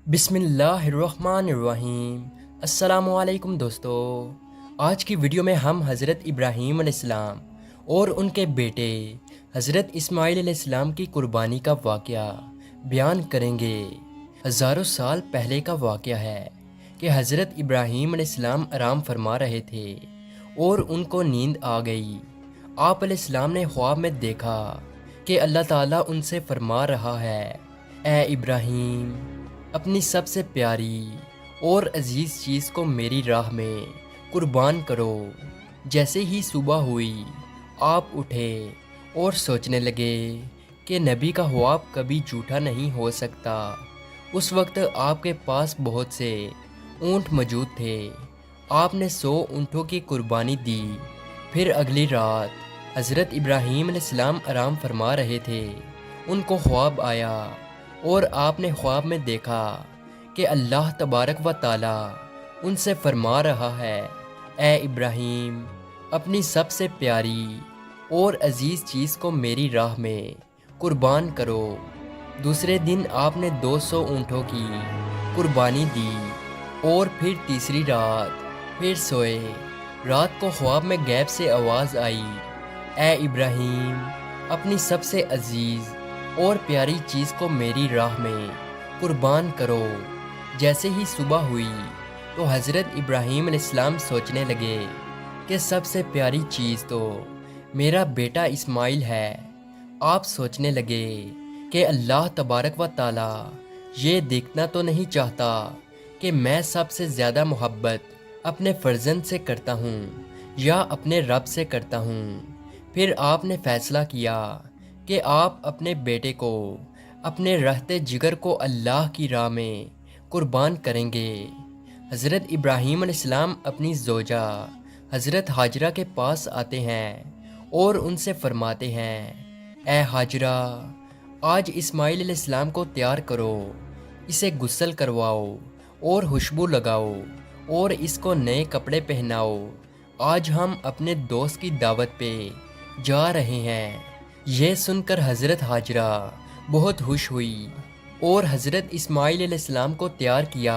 بسم اللہ الرحمن الرحیم۔ السلام علیکم دوستو، آج کی ویڈیو میں ہم حضرت ابراہیم علیہ السلام اور ان کے بیٹے حضرت اسماعیل علیہ السلام کی قربانی کا واقعہ بیان کریں گے۔ ہزاروں سال پہلے کا واقعہ ہے کہ حضرت ابراہیم علیہ السلام آرام فرما رہے تھے اور ان کو نیند آ گئی۔ آپ علیہ السلام نے خواب میں دیکھا کہ اللہ تعالیٰ ان سے فرما رہا ہے، اے ابراہیم، اپنی سب سے پیاری اور عزیز چیز کو میری راہ میں قربان کرو۔ جیسے ہی صبح ہوئی، آپ اٹھے اور سوچنے لگے کہ نبی کا خواب کبھی جھوٹا نہیں ہو سکتا۔ اس وقت آپ کے پاس بہت سے اونٹ موجود تھے۔ آپ نے 100 اونٹوں کی قربانی دی۔ پھر اگلی رات حضرت ابراہیم علیہ السلام آرام فرما رہے تھے۔ ان کو خواب آیا اور آپ نے خواب میں دیکھا کہ اللہ تبارک و تعالی ان سے فرما رہا ہے، اے ابراہیم، اپنی سب سے پیاری اور عزیز چیز کو میری راہ میں قربان کرو۔ دوسرے دن آپ نے 200 اونٹوں کی قربانی دی اور پھر تیسری رات پھر سوئے۔ رات کو خواب میں غیب سے آواز آئی، اے ابراہیم، اپنی سب سے عزیز اور پیاری چیز کو میری راہ میں قربان کرو۔ جیسے ہی صبح ہوئی تو حضرت ابراہیم علیہ السلام سوچنے لگے کہ سب سے پیاری چیز تو میرا بیٹا اسماعیل ہے۔ آپ سوچنے لگے کہ اللہ تبارک و تعالی یہ دیکھنا تو نہیں چاہتا کہ میں سب سے زیادہ محبت اپنے فرزند سے کرتا ہوں یا اپنے رب سے کرتا ہوں۔ پھر آپ نے فیصلہ کیا کہ آپ اپنے بیٹے کو، اپنے رہتے جگر کو اللہ کی راہ میں قربان کریں گے۔ حضرت ابراہیم علیہ السلام اپنی زوجہ حضرت ہاجرہ کے پاس آتے ہیں اور ان سے فرماتے ہیں، اے ہاجرہ، آج اسماعیل علیہ السلام کو تیار کرو، اسے غسل کرواؤ اور خوشبو لگاؤ اور اس کو نئے کپڑے پہناؤ۔ آج ہم اپنے دوست کی دعوت پہ جا رہے ہیں۔ یہ سن کر حضرت ہاجرہ بہت خوش ہوئی اور حضرت اسماعیل علیہ السلام کو تیار کیا،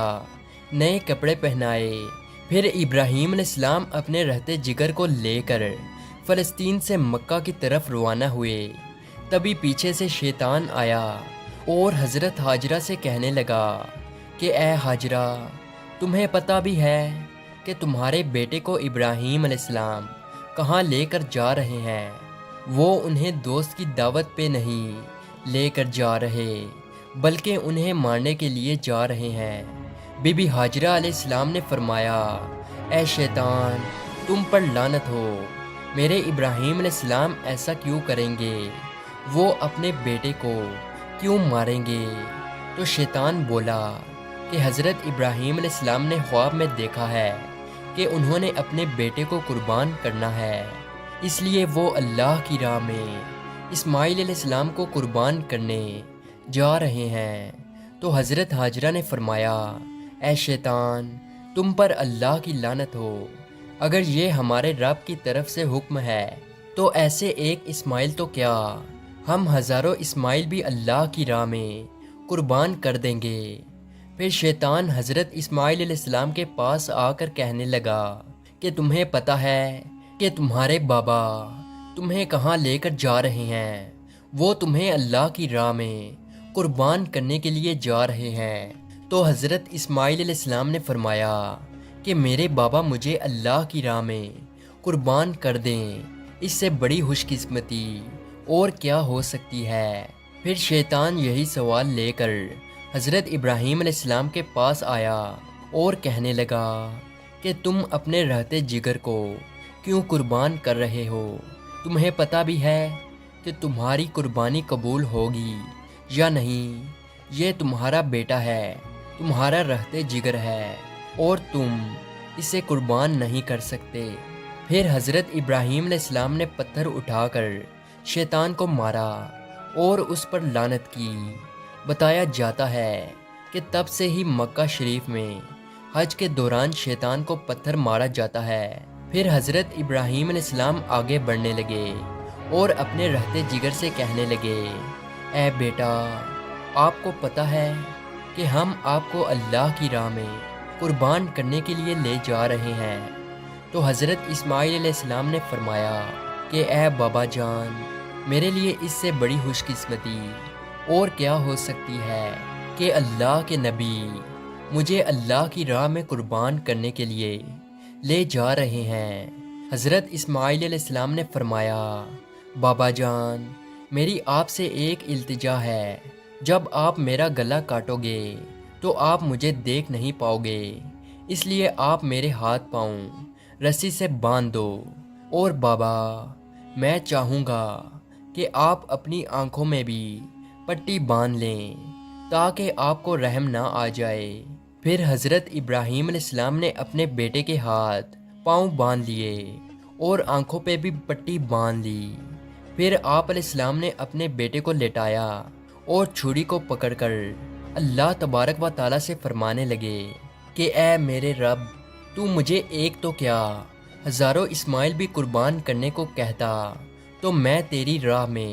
نئے کپڑے پہنائے۔ پھر ابراہیم علیہ السلام اپنے رہتے جگر کو لے کر فلسطین سے مکہ کی طرف روانہ ہوئے۔ تبھی پیچھے سے شیطان آیا اور حضرت ہاجرہ سے کہنے لگا کہ اے ہاجرہ، تمہیں پتہ بھی ہے کہ تمہارے بیٹے کو ابراہیم علیہ السلام کہاں لے کر جا رہے ہیں؟ وہ انہیں دوست کی دعوت پہ نہیں لے کر جا رہے بلکہ انہیں مارنے کے لیے جا رہے ہیں۔ بی بی ہاجرہ علیہ السلام نے فرمایا، اے شیطان، تم پر لعنت ہو، میرے ابراہیم علیہ السلام ایسا کیوں کریں گے؟ وہ اپنے بیٹے کو کیوں ماریں گے؟ تو شیطان بولا کہ حضرت ابراہیم علیہ السلام نے خواب میں دیکھا ہے کہ انہوں نے اپنے بیٹے کو قربان کرنا ہے، اس لیے وہ اللہ کی راہ میں اسماعیل علیہ السلام کو قربان کرنے جا رہے ہیں۔ تو حضرت ہاجرہ نے فرمایا، اے شیطان، تم پر اللہ کی لعنت ہو، اگر یہ ہمارے رب کی طرف سے حکم ہے تو ایسے ایک اسماعیل تو کیا، ہم ہزاروں اسماعیل بھی اللہ کی راہ میں قربان کر دیں گے۔ پھر شیطان حضرت اسماعیل علیہ السلام کے پاس آ کر کہنے لگا کہ تمہیں پتہ ہے کہ تمہارے بابا تمہیں کہاں لے کر جا رہے ہیں؟ وہ تمہیں اللہ کی راہ میں قربان کرنے کے لیے جا رہے ہیں۔ تو حضرت اسماعیل علیہ السلام نے فرمایا کہ میرے بابا مجھے اللہ کی راہ میں قربان کر دیں، اس سے بڑی خوش قسمتی اور کیا ہو سکتی ہے۔ پھر شیطان یہی سوال لے کر حضرت ابراہیم علیہ السلام کے پاس آیا اور کہنے لگا کہ تم اپنے رہتے جگر کو کیوں قربان کر رہے ہو؟ تمہیں پتہ بھی ہے کہ تمہاری قربانی قبول ہوگی یا نہیں؟ یہ تمہارا بیٹا ہے، تمہارا رہتے جگر ہے اور تم اسے قربان نہیں کر سکتے۔ پھر حضرت ابراہیم علیہ السلام نے پتھر اٹھا کر شیطان کو مارا اور اس پر لعنت کی۔ بتایا جاتا ہے کہ تب سے ہی مکہ شریف میں حج کے دوران شیطان کو پتھر مارا جاتا ہے۔ پھر حضرت ابراہیم علیہ السلام آگے بڑھنے لگے اور اپنے رہتے جگر سے کہنے لگے، اے بیٹا، آپ کو پتہ ہے کہ ہم آپ کو اللہ کی راہ میں قربان کرنے کے لیے لے جا رہے ہیں۔ تو حضرت اسماعیل علیہ السلام نے فرمایا کہ اے بابا جان، میرے لیے اس سے بڑی خوش قسمتی اور کیا ہو سکتی ہے کہ اللہ کے نبی مجھے اللہ کی راہ میں قربان کرنے کے لیے لے جا رہے ہیں۔ حضرت اسماعیل علیہ السلام نے فرمایا، بابا جان، میری آپ سے ایک التجا ہے، جب آپ میرا گلا کاٹو گے تو آپ مجھے دیکھ نہیں پاؤ گے، اس لیے آپ میرے ہاتھ پاؤں رسی سے باندھ دو۔ اور بابا، میں چاہوں گا کہ آپ اپنی آنکھوں میں بھی پٹی باندھ لیں تاکہ آپ کو رحم نہ آ جائے۔ پھر حضرت ابراہیم علیہ السلام نے اپنے بیٹے کے ہاتھ پاؤں باندھ لیے اور آنکھوں پہ بھی پٹی باندھ لی۔ پھر آپ علیہ السلام نے اپنے بیٹے کو لٹایا اور چھری کو پکڑ کر اللہ تبارک و تعالیٰ سے فرمانے لگے کہ اے میرے رب، تو مجھے ایک تو کیا ہزاروں اسماعیل بھی قربان کرنے کو کہتا تو میں تیری راہ میں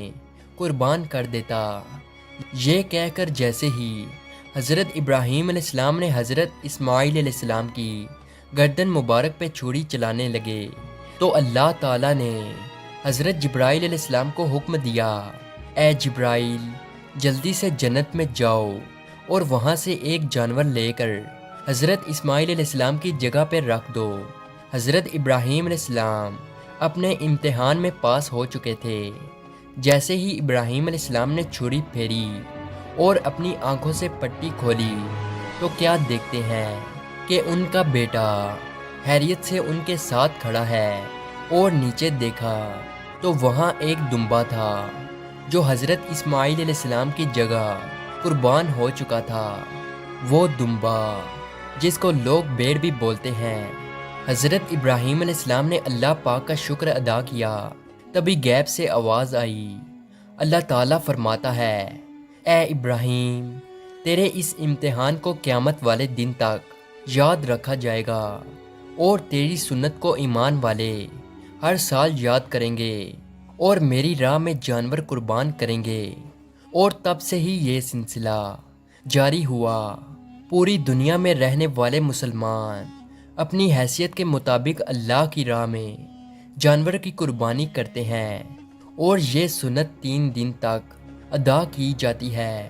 قربان کر دیتا۔ یہ کہہ کر جیسے ہی حضرت ابراہیم علیہ السلام نے حضرت اسماعیل علیہ السلام کی گردن مبارک پہ چھری چلانے لگے تو اللہ تعالیٰ نے حضرت جبرائیل علیہ السلام کو حکم دیا، اے جبرائیل، جلدی سے جنت میں جاؤ اور وہاں سے ایک جانور لے کر حضرت اسماعیل علیہ السلام کی جگہ پہ رکھ دو۔ حضرت ابراہیم علیہ السلام اپنے امتحان میں پاس ہو چکے تھے۔ جیسے ہی ابراہیم علیہ السلام نے چھری پھیری اور اپنی آنکھوں سے پٹی کھولی تو کیا دیکھتے ہیں کہ ان کا بیٹا خیریت سے ان کے ساتھ کھڑا ہے، اور نیچے دیکھا تو وہاں ایک دمبا تھا جو حضرت اسماعیل علیہ السلام کی جگہ قربان ہو چکا تھا۔ وہ دمبا جس کو لوگ بھیڑ بھی بولتے ہیں۔ حضرت ابراہیم علیہ السلام نے اللہ پاک کا شکر ادا کیا، تبھی غیب سے آواز آئی۔ اللہ تعالیٰ فرماتا ہے، اے ابراہیم، تیرے اس امتحان کو قیامت والے دن تک یاد رکھا جائے گا، اور تیری سنت کو ایمان والے ہر سال یاد کریں گے اور میری راہ میں جانور قربان کریں گے۔ اور تب سے ہی یہ سلسلہ جاری ہوا۔ پوری دنیا میں رہنے والے مسلمان اپنی حیثیت کے مطابق اللہ کی راہ میں جانور کی قربانی کرتے ہیں، اور یہ سنت 3 دن تک ادا کی جاتی ہے۔